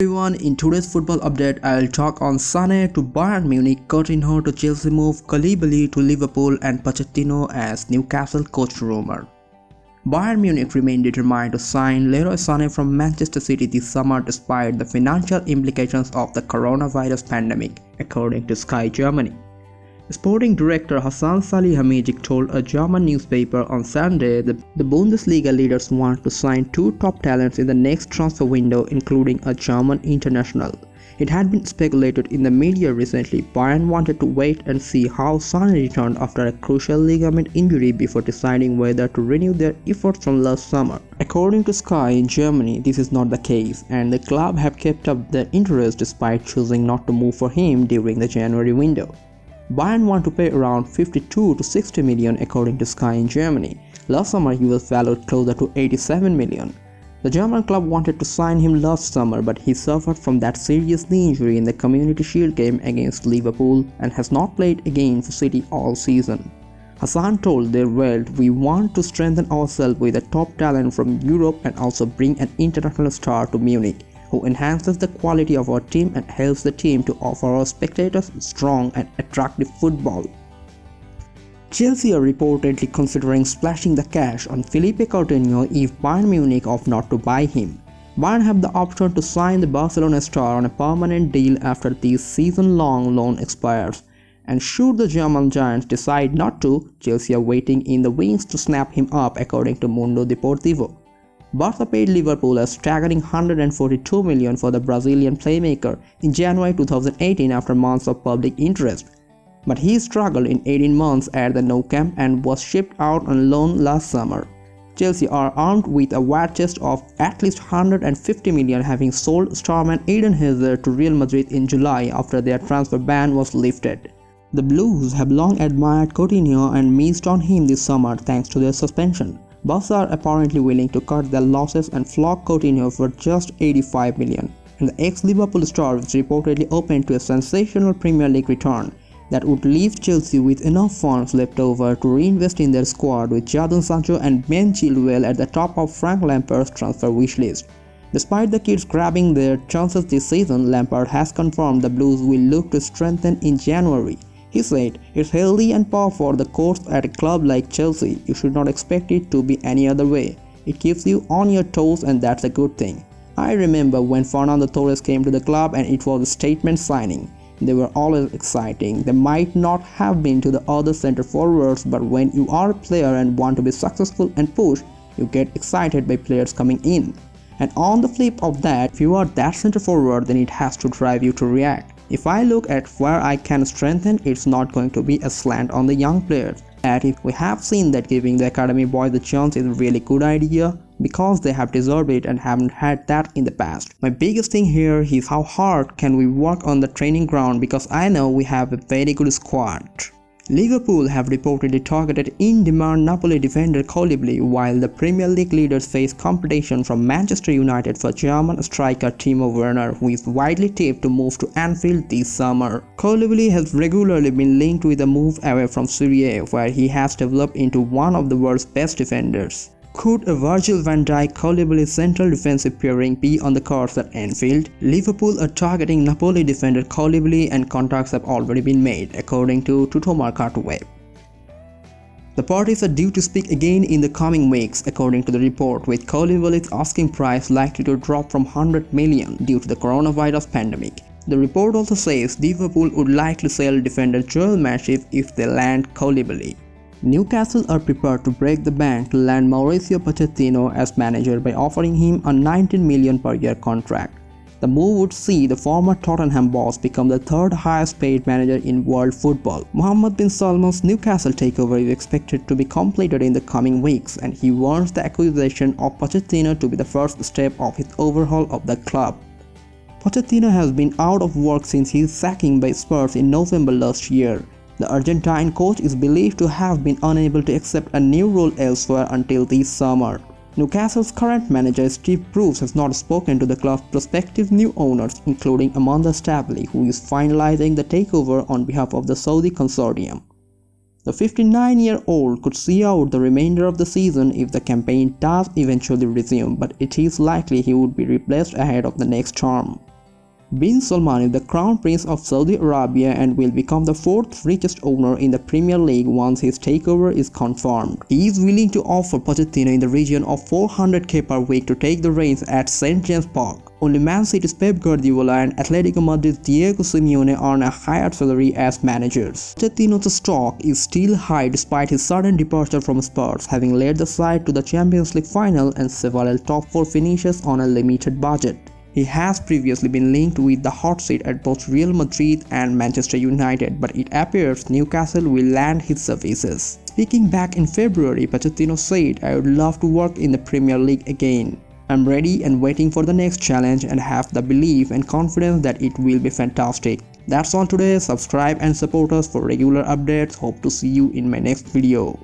Everyone, in today's football update, I'll talk on Sane to Bayern Munich, Coutinho to Chelsea move, Koulibaly to Liverpool, and Pochettino as Newcastle coach rumor. Bayern Munich remain determined to sign Leroy Sane from Manchester City this summer despite the financial implications of the coronavirus pandemic, according to Sky Germany. Sporting director Hassan Salihamidzic told a German newspaper on Sunday that the Bundesliga leaders want to sign two top talents in the next transfer window, including a German international. It had been speculated in the media recently Bayern wanted to wait and see how Sane returned after a crucial ligament injury before deciding whether to renew their efforts from last summer. According to Sky in Germany, this is not the case, and the club have kept up their interest despite choosing not to move for him during the January window. Bayern want to pay around 52 to 60 million according to Sky in Germany. Last summer he was valued closer to 87 million. The German club wanted to sign him last summer, but he suffered from that serious knee injury in the Community Shield game against Liverpool and has not played again for City all season. Hassan told their world, "We want to strengthen ourselves with a top talent from Europe and also bring an international star to Munich, who enhances the quality of our team and helps the team to offer our spectators strong and attractive football." Chelsea are reportedly considering splashing the cash on Philippe Coutinho if Bayern Munich opt not to buy him. Bayern have the option to sign the Barcelona star on a permanent deal after this season-long loan expires, and should the German giants decide not to, Chelsea are waiting in the wings to snap him up, according to Mundo Deportivo. Barca paid Liverpool a staggering 142 million for the Brazilian playmaker in January 2018 after months of public interest. But he struggled in 18 months at the Nou Camp and was shipped out on loan last summer. Chelsea are armed with a war chest of at least 150 million, having sold starman Eden Hazard to Real Madrid in July after their transfer ban was lifted. The Blues have long admired Coutinho and missed on him this summer thanks to their suspension. Barca are apparently willing to cut their losses and flog Coutinho for just 85 million, and the ex-Liverpool star is reportedly open to a sensational Premier League return that would leave Chelsea with enough funds left over to reinvest in their squad, with Jadon Sancho and Ben Chilwell at the top of Frank Lampard's transfer wishlist. Despite the kids grabbing their chances this season, Lampard has confirmed the Blues will look to strengthen in January. He said, "It's healthy and par for the course at a club like Chelsea. You should not expect it to be any other way. It keeps you on your toes, and that's a good thing. I remember when Fernando Torres came to the club and it was a statement signing. They were always exciting. They might not have been to the other center forwards, but when you are a player and want to be successful and push, you get excited by players coming in. And on the flip of that, if you are that center forward, then it has to drive you to react. If I look at where I can strengthen, it's not going to be a slant on the young players. And if we have seen that giving the academy boys the chance is a really good idea, because they have deserved it and haven't had that in the past. My biggest thing here is how hard can we work on the training ground, because I know we have a very good squad." Liverpool have reportedly targeted in-demand Napoli defender Koulibaly, while the Premier League leaders face competition from Manchester United for German striker Timo Werner, who is widely tipped to move to Anfield this summer. Koulibaly has regularly been linked with a move away from Serie A, where he has developed into one of the world's best defenders. Could a Virgil van Dijk Koulibaly central defensive pairing be on the cards at Anfield? Liverpool are targeting Napoli defender Koulibaly, and contacts have already been made, according to Tuttomercato Web. The parties are due to speak again in the coming weeks, according to the report, with Koulibaly's asking price likely to drop from 100 million due to the coronavirus pandemic. The report also says Liverpool would likely sell defender Joel Matip if they land Koulibaly. Newcastle are prepared to break the bank to land Mauricio Pochettino as manager by offering him a 19 million per year contract. The move would see the former Tottenham boss become the third highest paid manager in world football. Mohammed bin Salman's Newcastle takeover is expected to be completed in the coming weeks, and he wants the acquisition of Pochettino to be the first step of his overhaul of the club. Pochettino has been out of work since his sacking by Spurs in November last year. The Argentine coach is believed to have been unable to accept a new role elsewhere until this summer. Newcastle's current manager Steve Bruce has not spoken to the club's prospective new owners, including Amanda Staveley, who is finalizing the takeover on behalf of the Saudi consortium. The 59-year-old could see out the remainder of the season if the campaign does eventually resume, but it is likely he would be replaced ahead of the next term. Bin Salman is the Crown Prince of Saudi Arabia and will become the fourth richest owner in the Premier League once his takeover is confirmed. He is willing to offer Pochettino in the region of 400k per week to take the reins at St. James Park. Only Man City's Pep Guardiola and Atletico Madrid's Diego Simeone earn a higher salary as managers. Pochettino's stock is still high despite his sudden departure from Spurs, having led the side to the Champions League final and several top 4 finishes on a limited budget. He has previously been linked with the hot seat at both Real Madrid and Manchester United, but it appears Newcastle will land his services. Speaking back in February, Pochettino said, "I would love to work in the Premier League again. I'm ready and waiting for the next challenge and have the belief and confidence that it will be fantastic." That's all today. Subscribe and support us for regular updates. Hope to see you in my next video.